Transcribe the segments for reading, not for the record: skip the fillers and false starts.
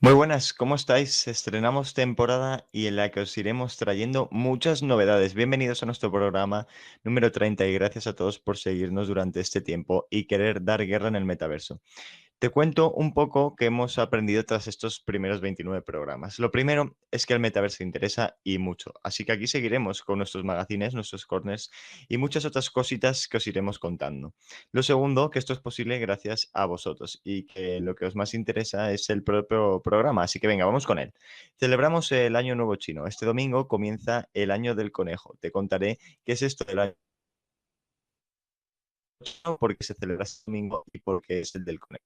Muy buenas, ¿cómo estáis? Estrenamos temporada y en la que os iremos trayendo muchas novedades. Bienvenidos a nuestro programa número 30 y gracias a todos por seguirnos durante este tiempo y querer dar guerra en el metaverso. Te cuento un poco que hemos aprendido tras estos primeros 29 programas. Lo primero es que el metaverso interesa y mucho, así que aquí seguiremos con nuestros magazines, nuestros corners y muchas otras cositas que os iremos contando. Lo segundo, que esto es posible gracias a vosotros y que lo que os más interesa es el propio programa, así que venga, vamos con él. Celebramos el Año Nuevo Chino. Este domingo comienza el Año del Conejo. Te contaré qué es esto del Año Chino, por qué se celebra este domingo y por qué es el del Conejo.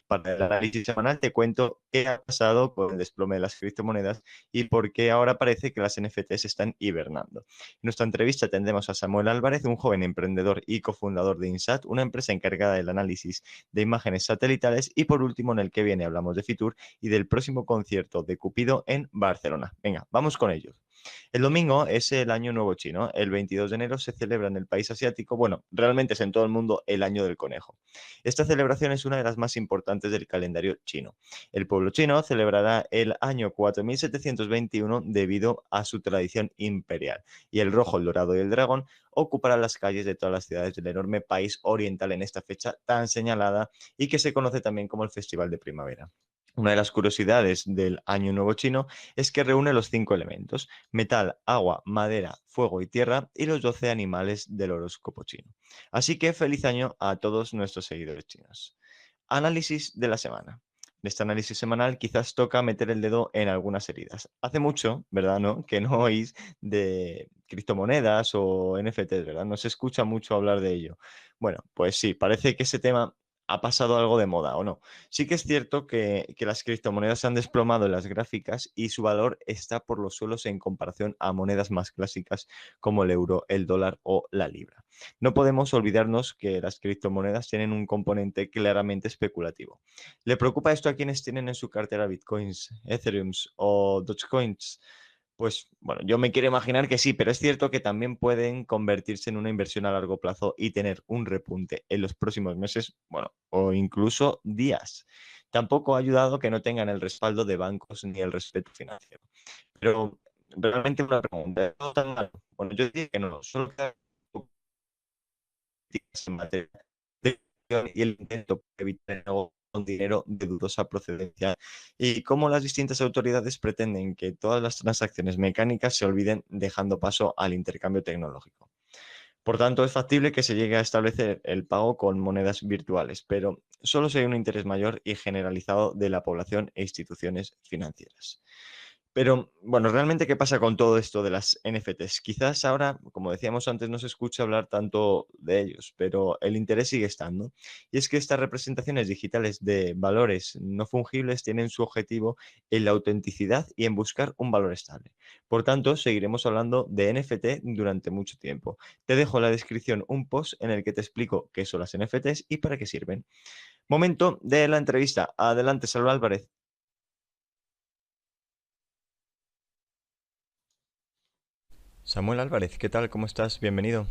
Para el análisis semanal te cuento qué ha pasado con el desplome de las criptomonedas y por qué ahora parece que las NFTs están hibernando. En nuestra entrevista tendremos a Samuel Álvarez, un joven emprendedor y cofundador de INSAT, una empresa encargada del análisis de imágenes satelitales. Y por último, en el que viene, hablamos de Fitur y del próximo concierto de Cupido en Barcelona. Venga, vamos con ellos. El domingo es el Año Nuevo Chino. El 22 de enero se celebra en el país asiático, bueno, realmente es en todo el mundo el Año del Conejo. Esta celebración es una de las más importantes del calendario chino. El pueblo chino celebrará el año 4721 debido a su tradición imperial, y el rojo, el dorado y el dragón ocuparán las calles de todas las ciudades del enorme país oriental en esta fecha tan señalada y que se conoce también como el Festival de Primavera. Una de las curiosidades del Año Nuevo Chino es que reúne los cinco elementos: metal, agua, madera, fuego y tierra, y los 12 animales del horóscopo chino. Así que feliz año a todos nuestros seguidores chinos. Análisis de la semana. En este análisis semanal quizás toca meter el dedo en algunas heridas. Hace mucho, ¿verdad? ¿No? Que no oís de criptomonedas o NFTs, ¿verdad? No se escucha mucho hablar de ello. Bueno, pues sí, parece que ese tema ha pasado algo de moda, ¿o no? Sí que es cierto que las criptomonedas se han desplomado en las gráficas y su valor está por los suelos en comparación a monedas más clásicas como el euro, el dólar o la libra. No podemos olvidarnos que las criptomonedas tienen un componente claramente especulativo. ¿Le preocupa esto a quienes tienen en su cartera Bitcoins, Ethereums o Dogecoins? Pues bueno, yo me quiero imaginar que sí, pero es cierto que también pueden convertirse en una inversión a largo plazo y tener un repunte en los próximos meses, bueno, o incluso días. Tampoco ha ayudado que no tengan el respaldo de bancos ni el respeto financiero. Pero realmente una pregunta, ¿es todo tan malo? Bueno, yo diría que no, solo que en materia de y el intento por evitar el negocio con dinero de dudosa procedencia, y cómo las distintas autoridades pretenden que todas las transacciones mecánicas se olviden, dejando paso al intercambio tecnológico. Por tanto, es factible que se llegue a establecer el pago con monedas virtuales, pero solo si hay un interés mayor y generalizado de la población e instituciones financieras. Pero, bueno, realmente, ¿qué pasa con todo esto de las NFTs? Quizás ahora, como decíamos antes, no se escucha hablar tanto de ellos, pero el interés sigue estando. Y es que estas representaciones digitales de valores no fungibles tienen su objetivo en la autenticidad y en buscar un valor estable. Por tanto, seguiremos hablando de NFT durante mucho tiempo. Te dejo en la descripción un post en el que te explico qué son las NFTs y para qué sirven. Momento de la entrevista. Adelante, Salva Álvarez. Samuel Álvarez, ¿qué tal? ¿Cómo estás? Bienvenido.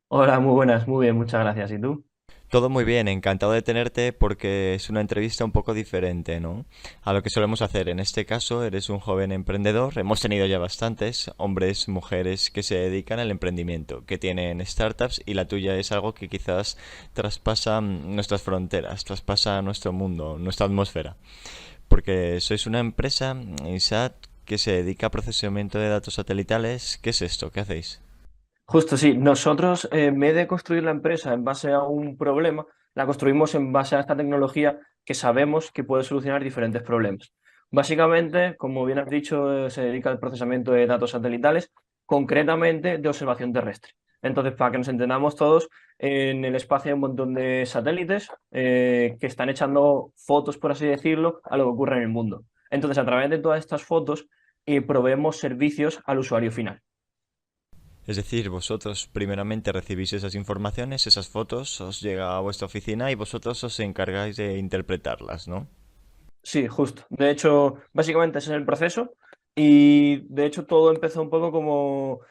Hola, muy buenas, muy bien, muchas gracias. ¿Y tú? Todo muy bien, encantado de tenerte porque es una entrevista un poco diferente, ¿no? A lo que solemos hacer. En este caso, eres un joven emprendedor. Hemos tenido ya bastantes hombres, mujeres que se dedican al emprendimiento, que tienen startups, y la tuya es algo que quizás traspasa nuestras fronteras, traspasa nuestro mundo, nuestra atmósfera. Porque sois una empresa, INSAT, que se dedica a procesamiento de datos satelitales. ¿Qué es esto? ¿Qué hacéis? Justo, sí. Nosotros, en vez de construir la empresa en base a un problema, la construimos en base a esta tecnología que sabemos que puede solucionar diferentes problemas. Básicamente, como bien has dicho, se dedica al procesamiento de datos satelitales, concretamente de observación terrestre. Entonces, para que nos entendamos todos, en el espacio hay un montón de satélites que están echando fotos, por así decirlo, a lo que ocurre en el mundo. Entonces, a través de todas estas fotos, proveemos servicios al usuario final. Es decir, vosotros primeramente recibís esas informaciones, esas fotos, os llega a vuestra oficina y vosotros os encargáis de interpretarlas, ¿no? Sí, justo. De hecho, básicamente ese es el proceso y de hecho todo empezó un poco como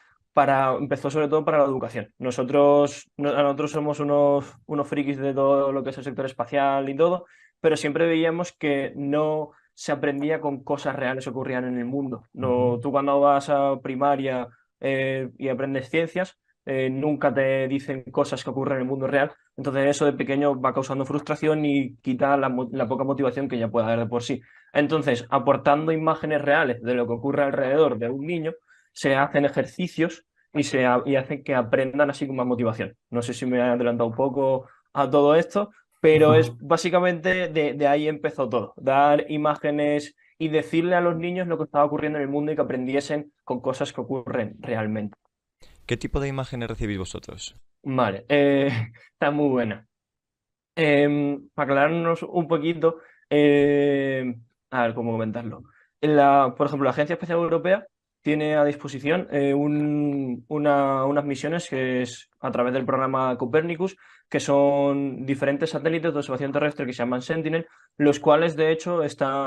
empezó sobre todo para la educación. Nosotros somos unos frikis de todo lo que es el sector espacial y todo, pero siempre veíamos que no se aprendía con cosas reales que ocurrían en el mundo. Ujú. No, tú cuando vas a primaria y aprendes ciencias, nunca te dicen cosas que ocurren en el mundo real. Entonces eso de pequeño va causando frustración y quita la poca motivación que ya puede haber de por sí. Entonces, aportando imágenes reales de lo que ocurre alrededor de un niño, se hacen ejercicios y hacen que aprendan así con más motivación. No sé si me he adelantado un poco a todo esto, pero es básicamente de ahí empezó todo. Dar imágenes y decirle a los niños lo que estaba ocurriendo en el mundo y que aprendiesen con cosas que ocurren realmente. ¿Qué tipo de imágenes recibís vosotros? Vale, está muy buena. Para aclararnos un poquito, a ver cómo comentarlo. Por ejemplo, la Agencia Espacial Europea tiene a disposición unas misiones que es a través del programa Copernicus, que son diferentes satélites de observación terrestre que se llaman Sentinel, los cuales de hecho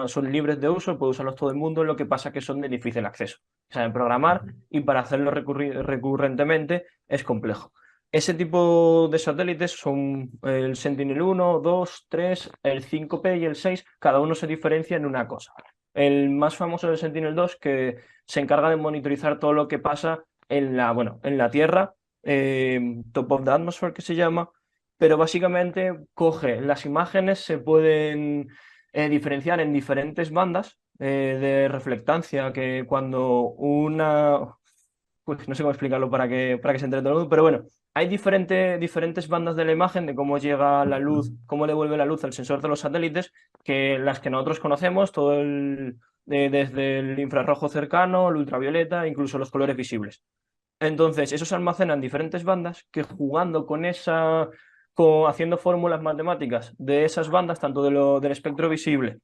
son libres de uso, puede usarlos todo el mundo, lo que pasa que son de difícil acceso. Saben programar y para hacerlo recurrentemente es complejo. Ese tipo de satélites son el Sentinel-1, 2, 3, el 5P y el 6. Cada uno se diferencia en una cosa. El más famoso es el Sentinel-2, que se encarga de monitorizar todo lo que pasa bueno, en la Tierra, Top of the Atmosphere que se llama, pero básicamente coge las imágenes, se pueden diferenciar en diferentes bandas de reflectancia, que cuando pues no sé cómo explicarlo para que se entere todo el mundo, pero bueno, hay diferentes bandas de la imagen de cómo llega la luz, cómo devuelve la luz al sensor de los satélites, que las que nosotros conocemos, desde el infrarrojo cercano, el ultravioleta, incluso los colores visibles. Entonces, eso se almacena en diferentes bandas que jugando haciendo fórmulas matemáticas de esas bandas, tanto del espectro visible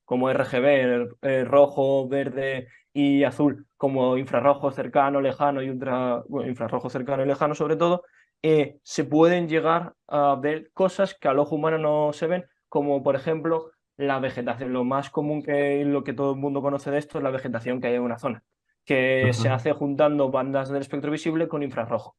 como RGB, rojo, verde y azul, como infrarrojo cercano, lejano y bueno, infrarrojo cercano y lejano sobre todo, se pueden llegar a ver cosas que al ojo humano no se ven, como por ejemplo la vegetación. Lo más común lo que todo el mundo conoce de esto es la vegetación que hay en una zona que se hace juntando bandas del espectro visible con infrarrojo.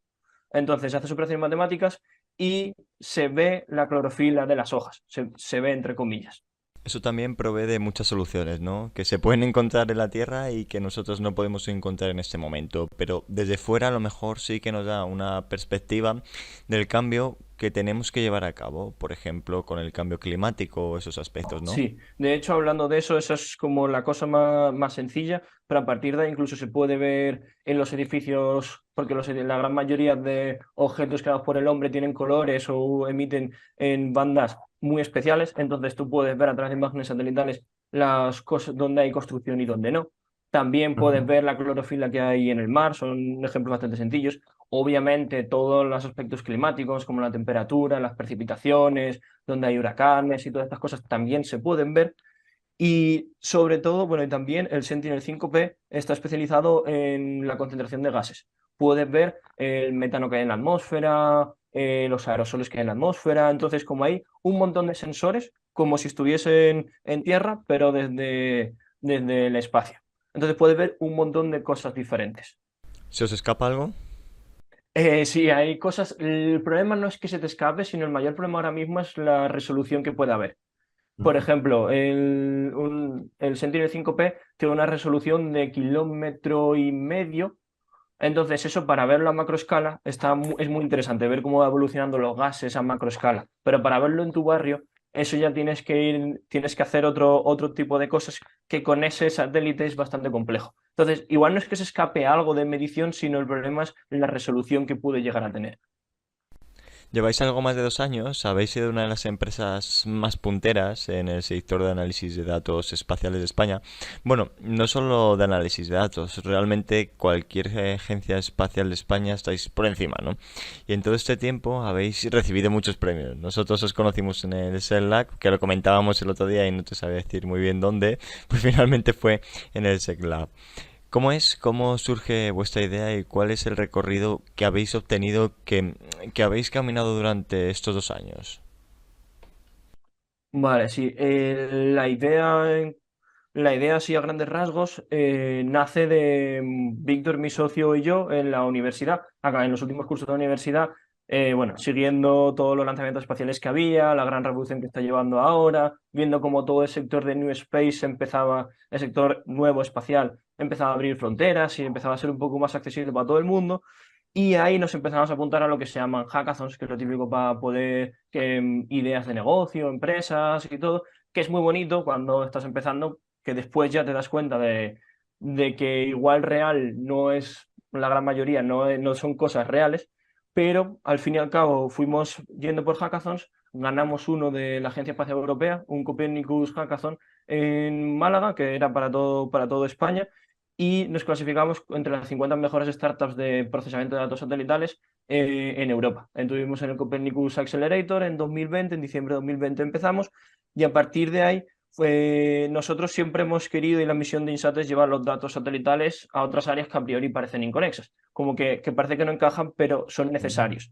Entonces se hace operaciones matemáticas y se ve la clorofila de las hojas, se ve entre comillas. Eso también provee de muchas soluciones, ¿no? Que se pueden encontrar en la Tierra y que nosotros no podemos encontrar en este momento. Pero desde fuera a lo mejor sí que nos da una perspectiva del cambio que tenemos que llevar a cabo, por ejemplo, con el cambio climático o esos aspectos, ¿no? Sí, de hecho, hablando de eso, esa es como la cosa más sencilla, pero a partir de ahí incluso se puede ver en los edificios, porque la gran mayoría de objetos creados por el hombre tienen colores o emiten en bandas muy especiales, entonces tú puedes ver a través de imágenes satelitales las cosas donde hay construcción y donde no. También puedes ver la clorofila que hay en el mar, son ejemplos bastante sencillos. Obviamente, todos los aspectos climáticos, como la temperatura, las precipitaciones, donde hay huracanes y todas estas cosas también se pueden ver. Y sobre todo, bueno, y también el Sentinel-5P está especializado en la concentración de gases. Puedes ver el metano que hay en la atmósfera, los aerosoles que hay en la atmósfera. Entonces, como hay un montón de sensores, como si estuviesen en tierra, pero desde el espacio. Entonces, puedes ver un montón de cosas diferentes. ¿Se os escapa algo? Sí, hay cosas. El problema no es que se te escape, sino el mayor problema ahora mismo es la resolución que puede haber. Por ejemplo, el Sentinel-5P tiene una resolución de 1,5 kilómetros. Entonces, eso para verlo a macroescala es muy interesante, ver cómo va evolucionando los gases a macroescala. Pero para verlo en tu barrio, eso ya tienes que hacer otro tipo de cosas que con ese satélite es bastante complejo. Entonces, igual no es que se escape algo de medición, sino el problema es la resolución que puede llegar a tener. Lleváis algo más de 2 años, habéis sido una de las empresas más punteras en el sector de análisis de datos espaciales de España. Bueno, no solo de análisis de datos, realmente cualquier agencia espacial de España estáis por encima, ¿no? Y en todo este tiempo habéis recibido muchos premios. Nosotros os conocimos en el SECLAB, que lo comentábamos el otro día y no te sabía decir muy bien dónde, pues finalmente fue en el SECLAB. ¿Cómo es? ¿Cómo surge vuestra idea y cuál es el recorrido que habéis obtenido, que habéis caminado durante estos 2 años? Vale, sí. La idea, así a grandes rasgos, nace de Víctor, mi socio y yo en la universidad. Acá en los últimos cursos de la universidad bueno, siguiendo todos los lanzamientos espaciales que había, la gran revolución que está llevando ahora, viendo cómo todo el sector de New Space empezaba, el sector nuevo espacial, empezaba a abrir fronteras y empezaba a ser un poco más accesible para todo el mundo. Y ahí nos empezamos a apuntar a lo que se llaman hackathons, que es lo típico para poder, ideas de negocio, empresas y todo, que es muy bonito cuando estás empezando, que después ya te das cuenta de que igual real no es, la gran mayoría no son cosas reales, pero al fin y al cabo fuimos yendo por hackathons, ganamos uno de la Agencia Espacial Europea, un Copernicus Hackathon en Málaga, que era para todo España, y nos clasificamos entre las 50 mejores startups de procesamiento de datos satelitales en Europa. Estuvimos en el Copernicus Accelerator en 2020, en diciembre de 2020 empezamos, y a partir de ahí nosotros siempre hemos querido, y la misión de INSAT es llevar los datos satelitales a otras áreas que a priori parecen inconexas, como que parece que no encajan, pero son necesarios.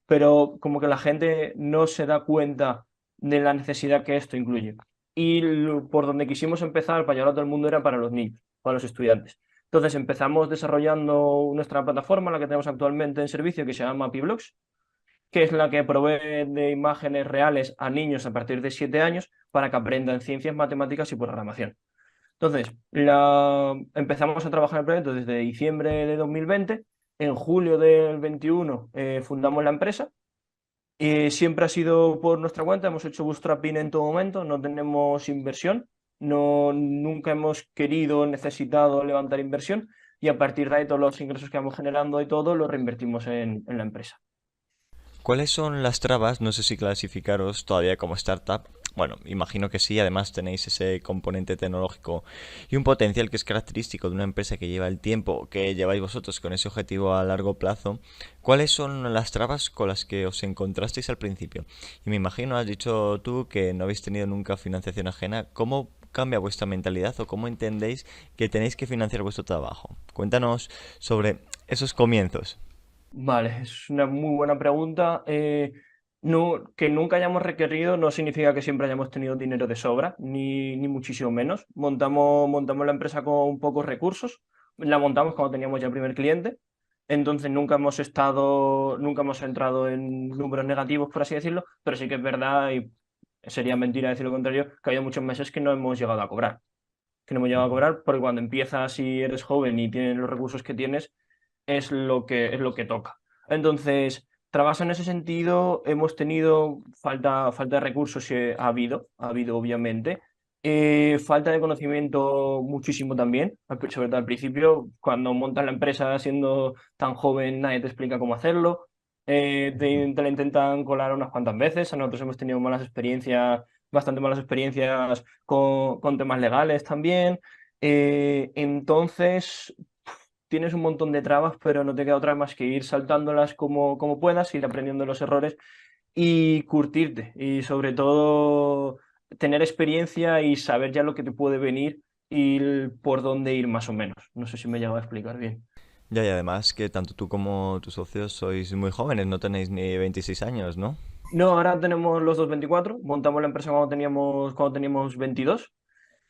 Pero como que la gente no se da cuenta de la necesidad que esto incluye. Y por donde quisimos empezar para llevar a todo el mundo era para los niños, para los estudiantes. Entonces empezamos desarrollando nuestra plataforma, la que tenemos actualmente en servicio, que se llama Piblox, que es la que provee de imágenes reales a niños a partir de 7 años para que aprendan ciencias, matemáticas y programación. Entonces, empezamos a trabajar en el proyecto desde diciembre de 2020. En julio del 21 fundamos la empresa. Siempre ha sido por nuestra cuenta, hemos hecho bootstrapping en todo momento, no tenemos inversión, nunca hemos querido, necesitado levantar inversión, y a partir de ahí todos los ingresos que vamos generando y todo los reinvertimos en la empresa. ¿Cuáles son las trabas? No sé si clasificaros todavía como startup. Bueno, imagino que sí, además tenéis ese componente tecnológico y un potencial que es característico de una empresa que lleva el tiempo que lleváis vosotros con ese objetivo a largo plazo. ¿Cuáles son las trabas con las que os encontrasteis al principio? Y me imagino, has dicho tú que no habéis tenido nunca financiación ajena. ¿Cómo cambia vuestra mentalidad o cómo entendéis que tenéis que financiar vuestro trabajo? Cuéntanos sobre esos comienzos. Vale, es una muy buena pregunta. Que nunca hayamos requerido no significa que siempre hayamos tenido dinero de sobra, ni muchísimo menos. Montamos la empresa con pocos recursos, la montamos cuando teníamos ya el primer cliente, entonces nunca hemos entrado en números negativos, por así decirlo, pero sí que es verdad, y sería mentira decir lo contrario, que ha habido muchos meses que no hemos llegado a cobrar. Que no hemos llegado a cobrar porque cuando empiezas y eres joven y tienes los recursos que tienes, es lo que toca. Entonces, trabajo en ese sentido, hemos tenido falta de recursos, ha habido obviamente. Falta de conocimiento muchísimo también, sobre todo al principio, cuando montas la empresa siendo tan joven, nadie te explica cómo hacerlo. Te la intentan colar unas cuantas veces. Nosotros hemos tenido malas experiencias, bastante malas experiencias con temas legales también. Entonces, tienes un montón de trabas, pero no te queda otra más que ir saltándolas como puedas, ir aprendiendo los errores y curtirte. Y sobre todo tener experiencia y saber ya lo que te puede venir y por dónde ir más o menos. No sé si me he llegado a explicar bien. Ya, y además que tanto tú como tus socios sois muy jóvenes, no tenéis ni 26 años, ¿no? No, ahora tenemos los dos 24, montamos la empresa cuando teníamos 22.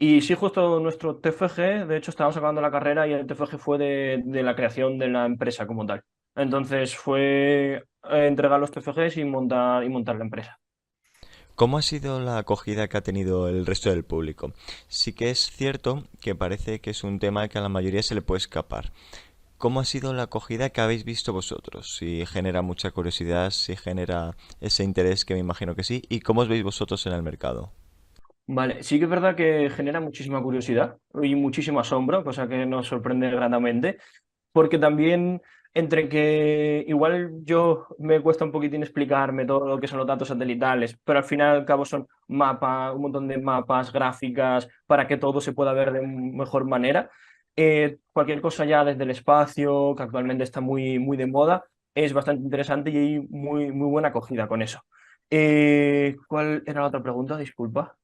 Y sí, justo nuestro TFG, de hecho estábamos acabando la carrera y el TFG fue de la creación de la empresa como tal. Entonces fue entregar los TFGs y montar la empresa. ¿Cómo ha sido la acogida que ha tenido el resto del público? Sí que es cierto que parece que es un tema que a la mayoría se le puede escapar. ¿Cómo ha sido la acogida que habéis visto vosotros? Si genera mucha curiosidad, si genera ese interés que me imagino que sí, ¿y cómo os veis vosotros en el mercado? Vale, sí que es verdad que genera muchísima curiosidad y muchísimo asombro, cosa que nos sorprende gratamente, porque también entre que igual yo me cuesta un poquitín explicarme todo lo que son los datos satelitales, pero al final y al cabo son mapas, un montón de mapas, gráficas, para que todo se pueda ver de mejor manera. Cualquier cosa ya desde el espacio, que actualmente está muy de moda, es bastante interesante y hay muy buena acogida con eso. ¿Cuál era la otra pregunta? Disculpa.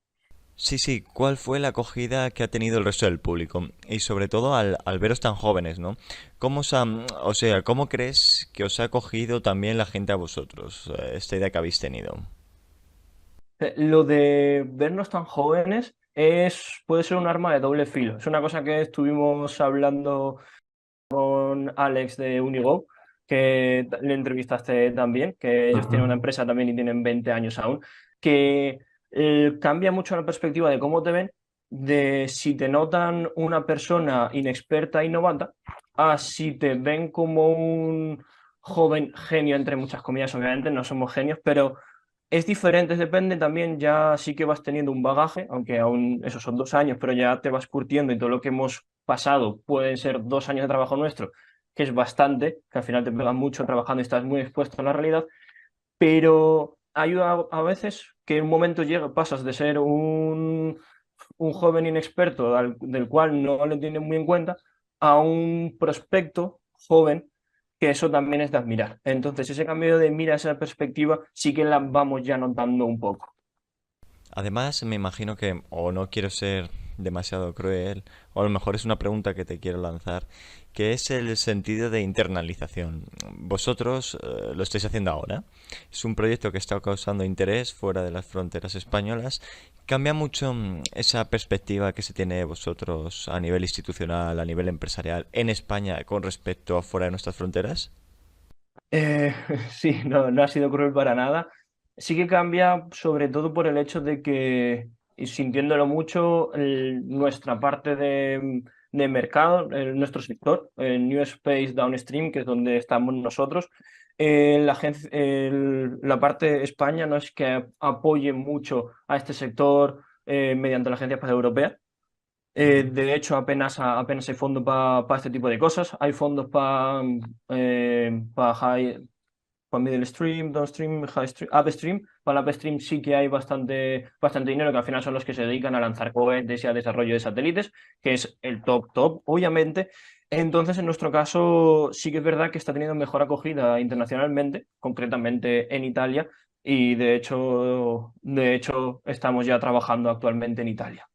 Sí, sí, ¿cuál fue la acogida que ha tenido el resto del público? Y sobre todo al veros tan jóvenes, ¿no? O sea, ¿cómo crees que os ha acogido también la gente a vosotros, esta idea que habéis tenido? Lo de vernos tan jóvenes puede ser un arma de doble filo. Es una cosa que estuvimos hablando con Alex de Unigo, que le entrevistaste también, que ellos tienen una empresa también y tienen 20 años aún, que cambia mucho la perspectiva de cómo te ven, de si te notan una persona inexperta y novata, a si te ven como un joven genio, entre muchas comillas, obviamente, no somos genios, pero es diferente, depende también, ya sí que vas teniendo un bagaje, aunque aún esos son 2 años, pero ya te vas curtiendo y todo lo que hemos pasado pueden ser 2 años de trabajo nuestro, que es bastante, que al final te pegas mucho trabajando y estás muy expuesto a la realidad, pero ayuda a veces que en un momento llega, pasas de ser un joven inexperto del cual no le tienen muy en cuenta a un prospecto joven, que eso también es de admirar. Entonces, ese cambio de mira, esa perspectiva, sí que la vamos ya notando un poco. Además, me imagino que, o no quiero ser demasiado cruel, o a lo mejor es una pregunta que te quiero lanzar, que es el sentido de internalización. Vosotros lo estáis haciendo ahora. Es un proyecto que está causando interés fuera de las fronteras españolas. ¿Cambia mucho esa perspectiva que se tiene de vosotros a nivel institucional, a nivel empresarial en España con respecto a fuera de nuestras fronteras? Eh, sí, no, no ha sido cruel para nada. Sí que cambia sobre todo por el hecho de que, y sintiéndolo mucho, nuestra parte de mercado, nuestro sector, el New Space Downstream, que es donde estamos nosotros, la parte de España no es que apoye mucho a este sector mediante la Agencia Espacial Europea. De hecho, apenas hay fondos para este tipo de cosas. Hay fondos para middle stream, downstream, high stream, upstream. Para el upstream sí que hay bastante dinero, que al final son los que se dedican a lanzar cohetes y a desarrollo de satélites, que es el top, obviamente. Entonces, en nuestro caso, sí que es verdad que está teniendo mejor acogida internacionalmente, concretamente en Italia, y de hecho, estamos ya trabajando actualmente en Italia.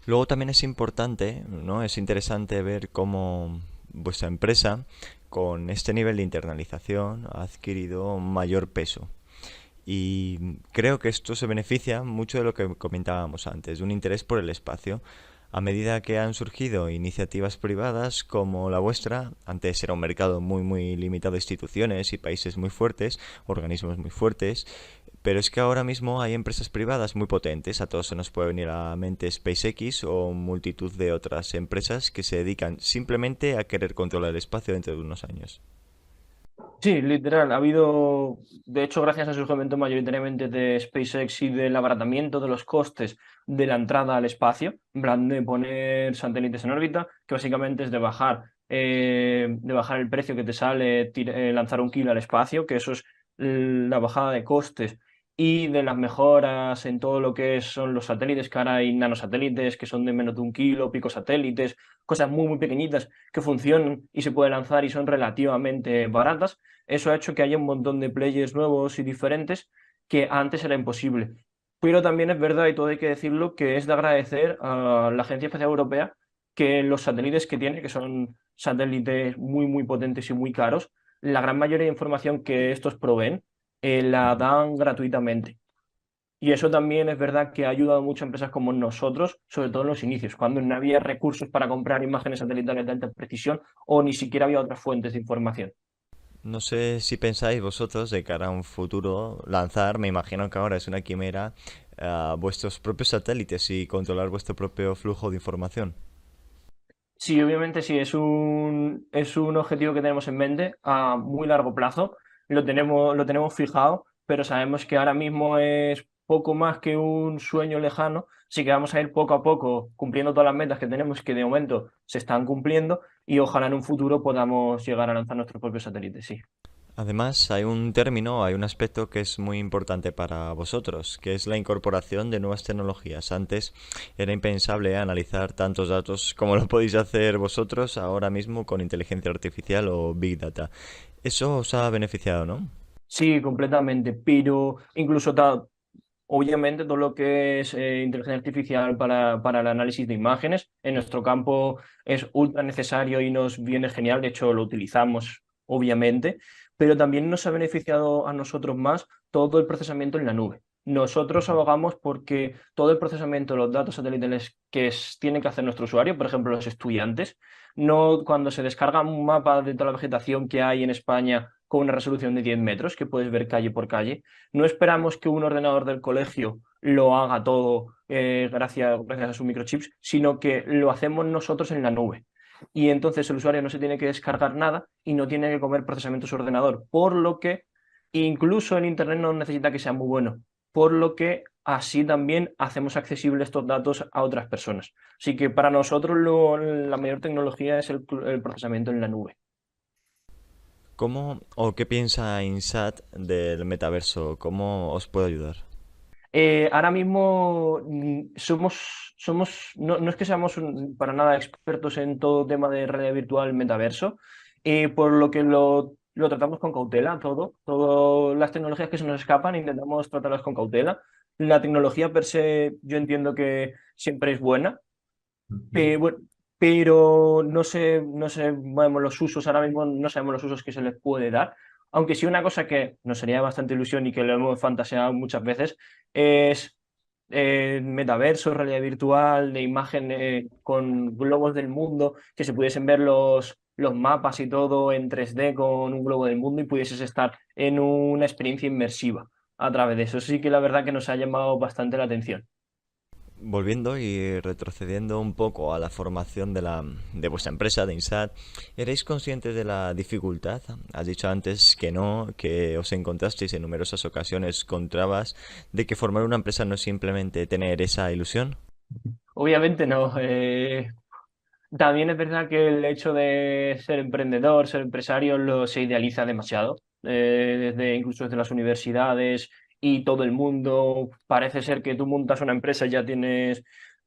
Luego también es importante, ¿no? Es interesante ver cómo vuestra empresa, con este nivel de internalización, ha adquirido mayor peso. Y creo que esto se beneficia mucho de lo que comentábamos antes, de un interés por el espacio. A medida que han surgido iniciativas privadas como la vuestra, antes era un mercado muy limitado de instituciones y países muy fuertes, organismos muy fuertes, pero es que ahora mismo hay empresas privadas muy potentes, a todos se nos puede venir a la mente SpaceX o multitud de otras empresas que se dedican simplemente a querer controlar el espacio dentro de unos años. Sí, literal, ha habido, de hecho, gracias al surgimiento mayoritariamente de SpaceX y del abaratamiento de los costes de la entrada al espacio, en plan de poner satélites en órbita, que básicamente es de bajar el precio que te sale lanzar un kilo al espacio, que eso es la bajada de costes y de las mejoras en todo lo que son los satélites, que ahora hay nanosatélites que son de menos de un kilo, picosatélites, cosas muy pequeñitas que funcionan y se puede lanzar y son relativamente baratas. Eso ha hecho que haya un montón de players nuevos y diferentes que antes era imposible. Pero también es verdad, y todo hay que decirlo, que es de agradecer a la Agencia Espacial Europea que los satélites que tiene, que son satélites muy potentes y muy caros, la gran mayoría de información que estos proveen la Ujú. dan gratuitamente. Y eso también es verdad que ha ayudado mucho a empresas como nosotros, sobre todo en los inicios, cuando no había recursos para comprar imágenes satelitales de alta precisión o ni siquiera había otras fuentes de información. No sé si pensáis vosotros de cara a un futuro lanzar, me imagino que ahora es una quimera, vuestros propios satélites y controlar vuestro propio flujo de información. Sí, obviamente sí, es un objetivo que tenemos en mente a muy largo plazo. Lo tenemos fijado, pero sabemos que ahora mismo es poco más que un sueño lejano, así que vamos a ir poco a poco cumpliendo todas las metas que tenemos, que de momento se están cumpliendo, y ojalá en un futuro podamos llegar a lanzar nuestros propios satélites, sí. Además, hay un término, hay un aspecto que es muy importante para vosotros, que es la incorporación de nuevas tecnologías. Antes era impensable analizar tantos datos como lo podéis hacer vosotros ahora mismo con inteligencia artificial o Big Data. Eso os ha beneficiado, ¿no? Sí, completamente, pero incluso obviamente todo lo que es inteligencia artificial para el análisis de imágenes en nuestro campo es ultra necesario y nos viene genial, de hecho lo utilizamos obviamente, pero también nos ha beneficiado a nosotros más todo el procesamiento en la nube. Nosotros Ujú. abogamos porque todo el procesamiento de los datos satelitales tiene que hacer nuestro usuario, por ejemplo, los estudiantes, no cuando se descarga un mapa de toda la vegetación que hay en España con una resolución de 10 metros, que puedes ver calle por calle, no esperamos que un ordenador del colegio lo haga todo gracias a sus microchips, sino que lo hacemos nosotros en la nube. Y entonces el usuario no se tiene que descargar nada y no tiene que comer procesamiento su ordenador, por lo que incluso el Internet no necesita que sea muy bueno, por lo que así también hacemos accesibles estos datos a otras personas. Así que para nosotros la mayor tecnología es el procesamiento en la nube. ¿Cómo o qué piensa INSAT del metaverso? ¿Cómo os puedo ayudar? Ahora mismo no es que seamos para nada expertos en todo tema de realidad virtual, metaverso, por lo que lo tratamos con cautela, todas las tecnologías que se nos escapan, intentamos tratarlas con cautela. La tecnología per se, yo entiendo que siempre es buena, bueno, pero no sabemos los usos, ahora mismo no sabemos los usos que se les puede dar. Aunque sí una cosa que nos sería bastante ilusión y que lo hemos fantaseado muchas veces es metaverso, realidad virtual, de imagen con globos del mundo, que se pudiesen ver los mapas y todo en 3D con un globo del mundo y pudieses estar en una experiencia inmersiva a través de eso. Sí que la verdad que nos ha llamado bastante la atención. Volviendo y retrocediendo un poco a la formación de vuestra empresa, de INSAT, ¿erais conscientes de la dificultad? Has dicho antes que no, que os encontrasteis en numerosas ocasiones con trabas, de que formar una empresa no es simplemente tener esa ilusión. Obviamente no. También es verdad que el hecho de ser emprendedor, ser empresario, se idealiza demasiado. Incluso desde las universidades y todo el mundo. Parece ser que tú montas una empresa y ya tienes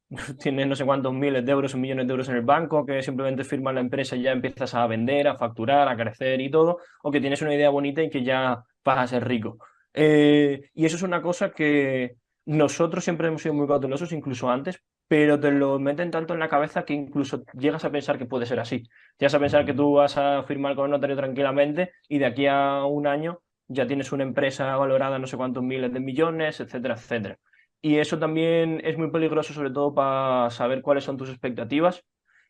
no sé cuántos miles de euros o millones de euros en el banco, que simplemente firmas la empresa y ya empiezas a vender, a facturar, a crecer y todo, o que tienes una idea bonita y que ya vas a ser rico. Y eso es una cosa que nosotros siempre hemos sido muy cautelosos, incluso antes, pero te lo meten tanto en la cabeza que incluso llegas a pensar que puede ser así. Llegas a pensar que tú vas a firmar con el notario tranquilamente y de aquí a un año ya tienes una empresa valorada no sé cuántos miles de millones, etcétera, etcétera. Y eso también es muy peligroso, sobre todo para saber cuáles son tus expectativas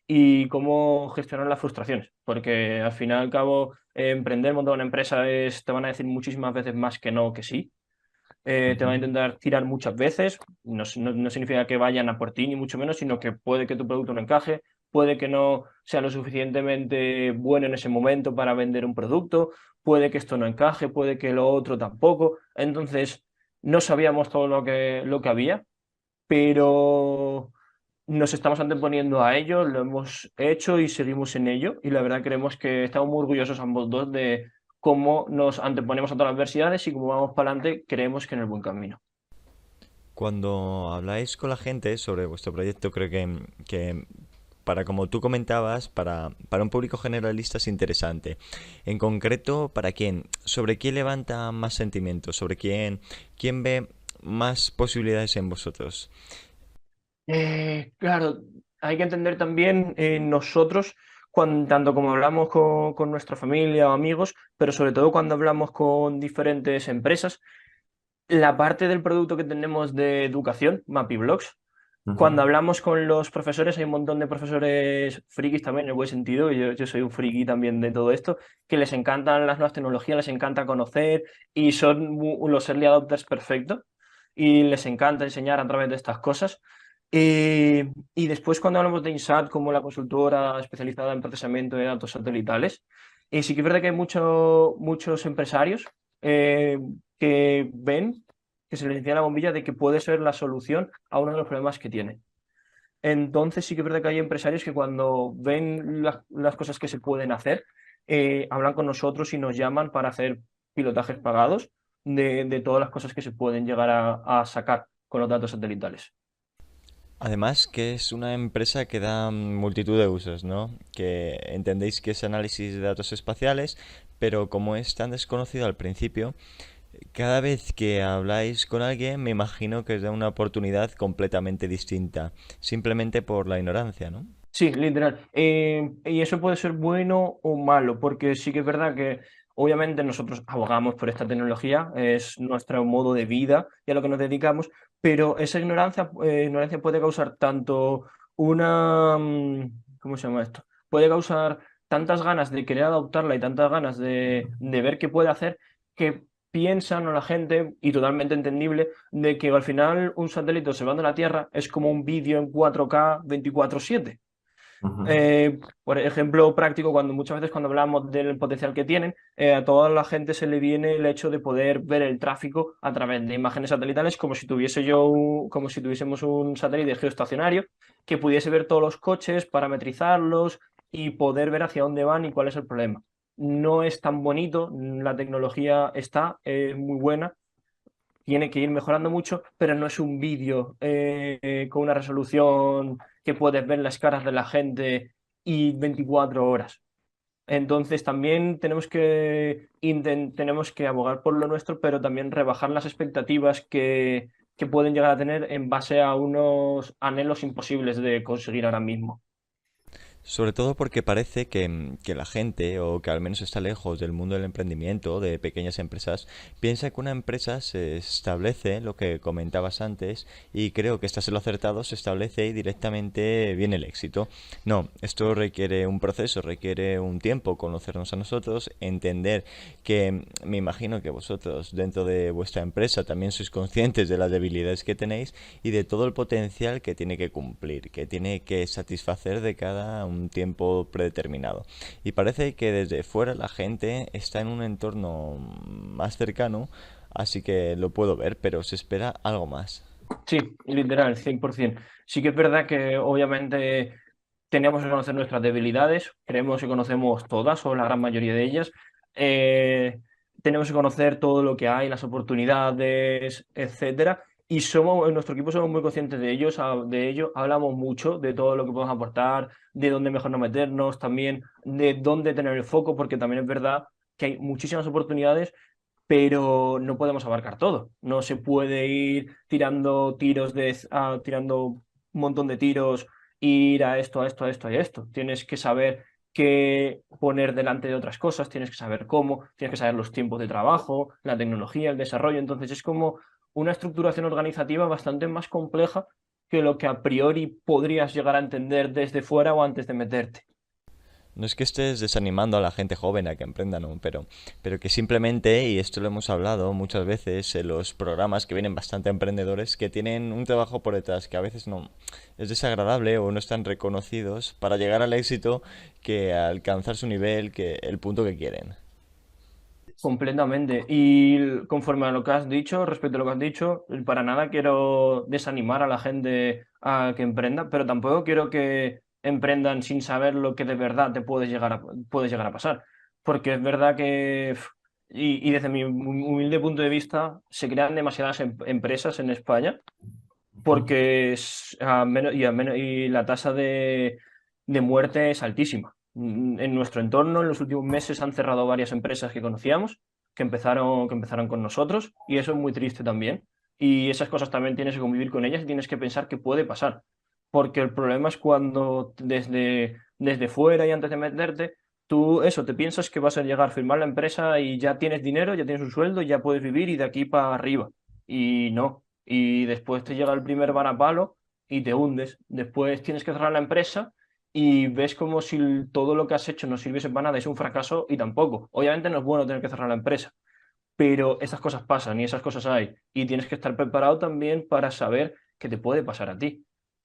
y cómo gestionar las frustraciones, porque al final y al cabo, emprender, montar una empresa te van a decir muchísimas veces más que no que sí. Te van a Ujú. intentar tirar muchas veces, no significa que vayan a por ti, ni mucho menos, sino que puede que tu producto no encaje, puede que no sea lo suficientemente bueno en ese momento para vender un producto, puede que esto no encaje, puede que lo otro tampoco. Entonces, no sabíamos todo lo que había, pero nos estamos anteponiendo a ello, lo hemos hecho y seguimos en ello. Y la verdad creemos que estamos muy orgullosos ambos dos de cómo nos anteponemos a todas las adversidades y cómo vamos para adelante, creemos que en el buen camino. Cuando habláis con la gente sobre vuestro proyecto, creo que para, como tú comentabas, para un público generalista es interesante. En concreto, ¿para quién? ¿Sobre quién levanta más sentimientos? ¿Sobre quién ve más posibilidades en vosotros? Claro, hay que entender también nosotros, tanto como hablamos con nuestra familia o amigos, pero sobre todo cuando hablamos con diferentes empresas, la parte del producto que tenemos de educación, MapiBlogs. Cuando Ujú. hablamos con los profesores, hay un montón de profesores frikis también, en el buen sentido, y yo soy un friki también de todo esto, que les encantan las nuevas tecnologías, les encanta conocer y son los early adopters perfectos y les encanta enseñar a través de estas cosas. Y después cuando hablamos de INSAT como la consultora especializada en procesamiento de datos satelitales, sí que es verdad que hay muchos empresarios eh, que ven que se les enciende la bombilla de que puede ser la solución a uno de los problemas que tiene. Entonces sí que es verdad que hay empresarios que cuando ven las cosas que se pueden hacer, hablan con nosotros y nos llaman para hacer pilotajes pagados de todas las cosas que se pueden llegar a sacar con los datos satelitales. Además, que es una empresa que da multitud de usos, ¿no? Que entendéis que es análisis de datos espaciales, pero como es tan desconocido al principio, cada vez que habláis con alguien, me imagino que os da una oportunidad completamente distinta, simplemente por la ignorancia, ¿no? Sí, literal. Y eso puede ser bueno o malo, porque sí que es verdad que Obviamente nosotros abogamos por esta tecnología, es nuestro modo de vida y a lo que nos dedicamos, pero esa ignorancia puede causar tanto ¿cómo se llama esto? Puede causar tantas ganas de querer adoptarla y tantas ganas de ver qué puede hacer que piensan a la gente, y totalmente entendible, de que al final un satélite observando la Tierra es como un vídeo en 4K 24/7. Ujú. Por ejemplo práctico, muchas veces cuando hablamos del potencial que tienen, a toda la gente se le viene el hecho de poder ver el tráfico a través de imágenes satelitales, como si tuviésemos un satélite geoestacionario que pudiese ver todos los coches, parametrizarlos y poder ver hacia dónde van y cuál es el problema. No es tan bonito, la tecnología está muy buena, tiene que ir mejorando mucho, pero no es un vídeo con una resolución que puedes ver las caras de la gente y 24 horas. Entonces también tenemos que abogar por lo nuestro, pero también rebajar las expectativas que pueden llegar a tener en base a unos anhelos imposibles de conseguir ahora mismo. Sobre todo porque parece que la gente, o que al menos está lejos del mundo del emprendimiento, de pequeñas empresas, piensa que una empresa se establece, lo que comentabas antes, y creo que estás en lo acertado, se establece y directamente viene el éxito. No, esto requiere un proceso, requiere un tiempo, conocernos a nosotros, entender que me imagino que vosotros dentro de vuestra empresa también sois conscientes de las debilidades que tenéis y de todo el potencial que tiene que cumplir, que tiene que satisfacer de cada un tiempo predeterminado. Y parece que desde fuera la gente está en un entorno más cercano, así que lo puedo ver, pero se espera algo más. Sí, literal, 100%. Sí que es verdad que obviamente tenemos que conocer nuestras debilidades, creemos que conocemos todas o la gran mayoría de ellas. Eh, Tenemos que conocer todo lo que hay, las oportunidades, etcétera. Y en nuestro equipo somos muy conscientes de ello, hablamos mucho de todo lo que podemos aportar, de dónde mejor no meternos, también de dónde tener el foco, porque también es verdad que hay muchísimas oportunidades, pero no podemos abarcar todo. No se puede ir tirando tirando un montón de tiros, ir a esto, a esto, a esto y a esto. Tienes que saber qué poner delante de otras cosas, tienes que saber cómo, tienes que saber los tiempos de trabajo, la tecnología, el desarrollo. Entonces es como una estructuración organizativa bastante más compleja que lo que a priori podrías llegar a entender desde fuera o antes de meterte. No es que estés desanimando a la gente joven a que emprenda, no, pero que simplemente, y esto lo hemos hablado muchas veces en los programas que vienen bastante emprendedores, que tienen un trabajo por detrás que a veces no es desagradable o no están reconocidos para llegar al éxito, que alcanzar su nivel, que el punto que quieren. Completamente. Y conforme a lo que has dicho, respecto a lo que has dicho, para nada quiero desanimar a la gente a que emprenda, pero tampoco quiero que emprendan sin saber lo que de verdad te puede llegar a pasar. Porque es verdad que, y desde mi humilde punto de vista, se crean demasiadas empresas en España porque y la tasa de muerte es altísima. En nuestro entorno, en los últimos meses han cerrado varias empresas que conocíamos, que empezaron con nosotros, y eso es muy triste también. Y esas cosas también tienes que convivir con ellas y tienes que pensar qué puede pasar. Porque el problema es cuando desde fuera y antes de meterte, tú eso, te piensas que vas a llegar a firmar la empresa y ya tienes dinero, ya tienes un sueldo, ya puedes vivir y de aquí para arriba. Y no, y después te llega el primer varapalo y te hundes. Después tienes que cerrar la empresa y ves como si todo lo que has hecho no sirviese para nada, es un fracaso y tampoco. Obviamente no es bueno tener que cerrar la empresa, pero esas cosas pasan y esas cosas hay y tienes que estar preparado también para saber qué te puede pasar a ti.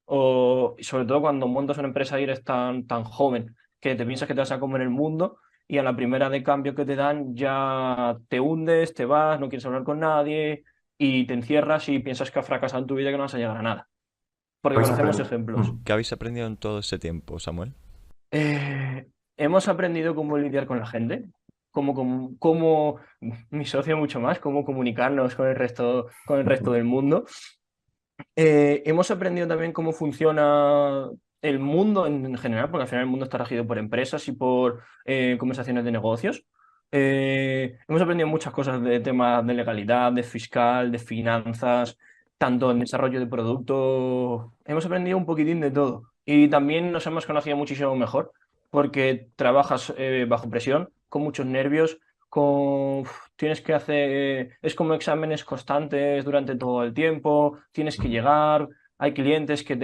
O y sobre todo cuando montas una empresa y eres tan joven que te piensas que te vas a comer el mundo y a la primera de cambio que te dan ya te hundes, te vas, no quieres hablar con nadie y te encierras y piensas que has fracasado en tu vida y que no vas a llegar a nada. Porque ¿Habéis conocemos aprendido? ejemplos. ¿Qué habéis aprendido en todo ese tiempo, Samuel? Hemos aprendido cómo lidiar con la gente, mi socio mucho más, cómo comunicarnos con el resto del mundo. Hemos aprendido también cómo funciona el mundo en general, porque al final el mundo está regido por empresas y por conversaciones de negocios. Hemos aprendido muchas cosas de temas de legalidad, de fiscal, de finanzas, tanto en desarrollo de producto. Hemos aprendido un poquitín de todo. Y también nos hemos conocido muchísimo mejor, porque trabajas bajo presión, con muchos nervios, tienes que hacer, es como exámenes constantes durante todo el tiempo, tienes que llegar, hay clientes que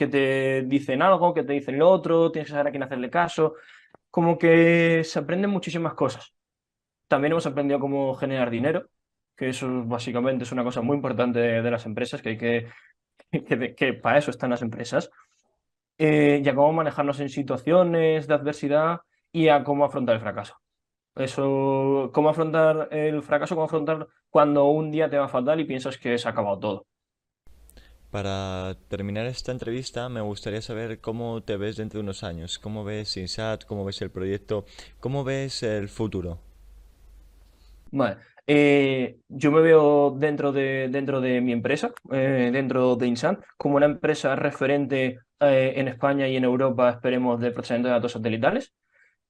te dicen algo, que te dicen lo otro, tienes que saber a quién hacerle caso, como que se aprenden muchísimas cosas. También hemos aprendido cómo generar dinero, que eso básicamente es una cosa muy importante de las empresas, que hay que para eso están las empresas, y a cómo manejarnos en situaciones de adversidad y a cómo afrontar el fracaso. Eso, cómo afrontar el fracaso, cómo afrontar cuando un día te va fatal y piensas que se ha acabado todo. Para terminar esta entrevista, me gustaría saber cómo te ves dentro de unos años, cómo ves INSAT, cómo ves el proyecto, cómo ves el futuro. Vale. Yo me veo dentro de mi empresa, dentro de Insan, como una empresa referente en España y en Europa, esperemos, de procesamiento de datos satelitales,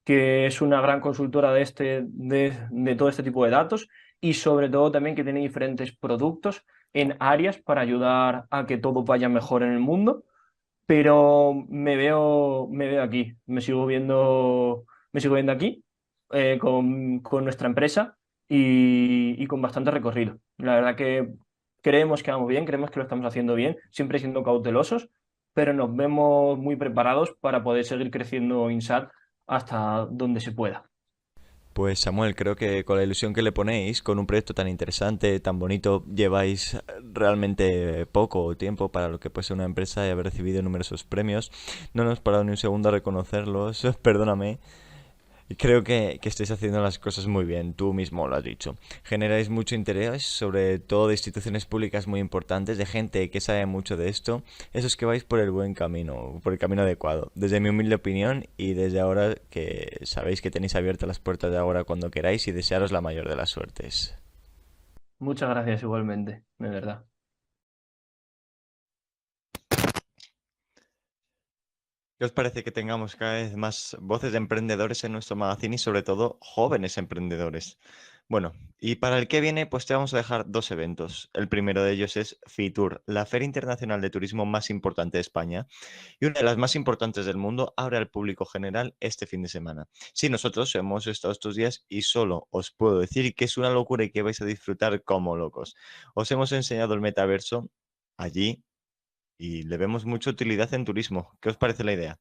que es una gran consultora de todo este tipo de datos y sobre todo también que tiene diferentes productos en áreas para ayudar a que todo vaya mejor en el mundo. Pero me veo aquí, me sigo viendo aquí con nuestra empresa y con bastante recorrido. La verdad que creemos que vamos bien, creemos que lo estamos haciendo bien, siempre siendo cautelosos, pero nos vemos muy preparados para poder seguir creciendo INSAT hasta donde se pueda. Pues Samuel, creo que con la ilusión que le ponéis, con un proyecto tan interesante, tan bonito, lleváis realmente poco tiempo para lo que puede ser una empresa y haber recibido numerosos premios. No nos hemos parado ni un segundo a reconocerlos, perdóname. Creo que estáis haciendo las cosas muy bien, tú mismo lo has dicho. Generáis mucho interés, sobre todo de instituciones públicas muy importantes, de gente que sabe mucho de esto. Eso es que vais por el buen camino, por el camino adecuado. Desde mi humilde opinión y desde ahora que sabéis que tenéis abiertas las puertas de ahora cuando queráis y desearos la mayor de las suertes. Muchas gracias igualmente, de verdad. ¿Qué os parece que tengamos cada vez más voces de emprendedores en nuestro magazine y sobre todo jóvenes emprendedores? Bueno, y para el que viene, pues te vamos a dejar dos eventos. El primero de ellos es FITUR, la Feria Internacional de Turismo más importante de España y una de las más importantes del mundo, abre al público general este fin de semana. Sí, nosotros hemos estado estos días y solo os puedo decir que es una locura y que vais a disfrutar como locos. Os hemos enseñado el metaverso allí y le vemos mucha utilidad en turismo. ¿Qué os parece la idea?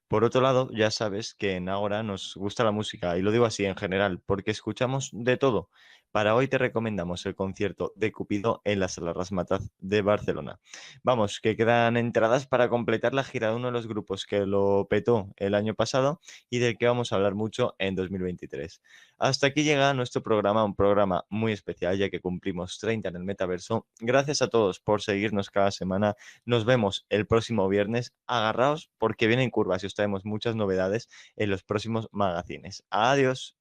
Por otro lado, ya sabes que en Ahora nos gusta la música, y lo digo así en general, porque escuchamos de todo. Para hoy te recomendamos el concierto de Cupido en la Sala Razzmatazz de Barcelona. Vamos, que quedan entradas para completar la gira de uno de los grupos que lo petó el año pasado y del que vamos a hablar mucho en 2023. Hasta aquí llega nuestro programa, un programa muy especial ya que cumplimos 30 en el metaverso. Gracias a todos por seguirnos cada semana. Nos vemos el próximo viernes. Agarraos porque vienen curvas y os traemos muchas novedades en los próximos magazines. Adiós.